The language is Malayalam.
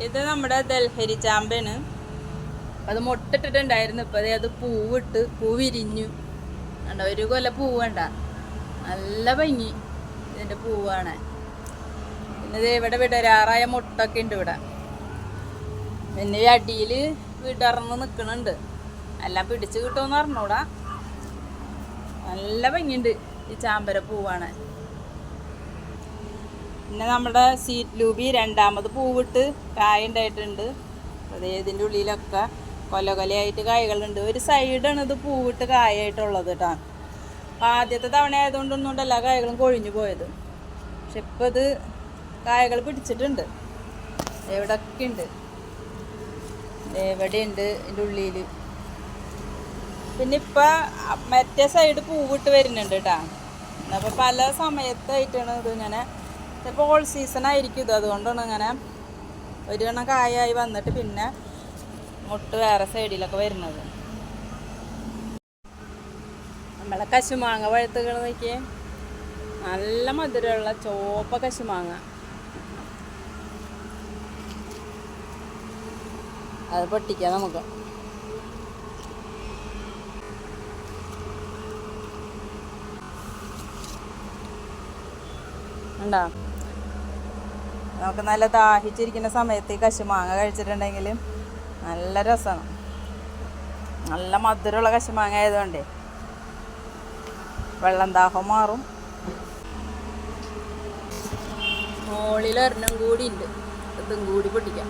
ഇത് നമ്മുടെ ദൽഹരി ചാമ്പയാണ്. അത് മുട്ടിട്ടിട്ടുണ്ടായിരുന്നു. ഇപ്പം അത് പൂ വിരിഞ്ഞു കണ്ടോ. ഒരു കൊല പൂവ് വേണ്ട, നല്ല ഭംഗി ഇതിൻ്റെ പൂവാണ്. പിന്നെ ഇത് ഇവിടെ വിടരാറായ മുട്ടൊക്കെ ഉണ്ട് ഇവിടെ. പിന്നെ ഈ അടിയിൽ വിടർന്ന് നിൽക്കുന്നുണ്ട്. എല്ലാം പിടിച്ച് കിട്ടുമെന്ന് പറഞ്ഞൂടാ. നല്ല ഭംഗിയുണ്ട് ഈ ചാമ്പര പൂവാണ്. പിന്നെ നമ്മുടെ സീറ്റ് ലൂബി രണ്ടാമത് പൂവിട്ട് കായ ഉണ്ടായിട്ടുണ്ട്. അതേ ഇതിൻ്റെ ഉള്ളിലൊക്കെ കൊലകൊലയായിട്ട് കായകളുണ്ട്. ഒരു സൈഡാണ് ഇത് പൂവിട്ട് കായായിട്ടുള്ളത് കേട്ടോ. ആദ്യത്തെ തവണ ആയതുകൊണ്ടൊന്നും എല്ലാ കായകളും കൊഴിഞ്ഞു പോയത്. പക്ഷെ ഇപ്പം ഇത് കായകൾ പിടിച്ചിട്ടുണ്ട്. എവിടെയൊക്കെ ഉണ്ട്, എവിടെയുണ്ട് ഇതിൻ്റെ ഉള്ളിൽ. പിന്നെ ഇപ്പം മറ്റേ സൈഡ് പൂവിട്ട് വരുന്നുണ്ട് കേട്ടോ. അപ്പോൾ പല സമയത്തായിട്ടാണ് ഇത് ഇങ്ങനെ. ഇപ്പോൾ ഓൾ സീസൺ ആയിരിക്കും ഇത്. അതുകൊണ്ടാണ് ഇങ്ങനെ ഒരു എണ്ണം കായായി വന്നിട്ട് പിന്നെ മുട്ട് വേറെ സൈഡിലൊക്കെ വരുന്നത്. നമ്മളെ കശുമാങ്ങ പഴുത്തുകൾ നോക്കിയേ, നല്ല മധുരമുള്ള ചോപ്പ കശുമാങ്ങ. അത് പൊട്ടിക്കാം നമുക്ക്. ഉണ്ടോ? നമുക്ക് നല്ല ദാഹിച്ചിരിക്കുന്ന സമയത്ത് ഈ കശുമാങ്ങ കഴിച്ചിട്ടുണ്ടെങ്കിൽ നല്ല രസമാണ്. നല്ല മധുരമുള്ള കശുമാങ്ങ ആയതുകൊണ്ടേ വെള്ളം ദാഹം മാറും. മുകളിൽ ഒരെണ്ണം കൂടി ഉണ്ട്, ഇതും കൂടി പൊട്ടിക്കാം.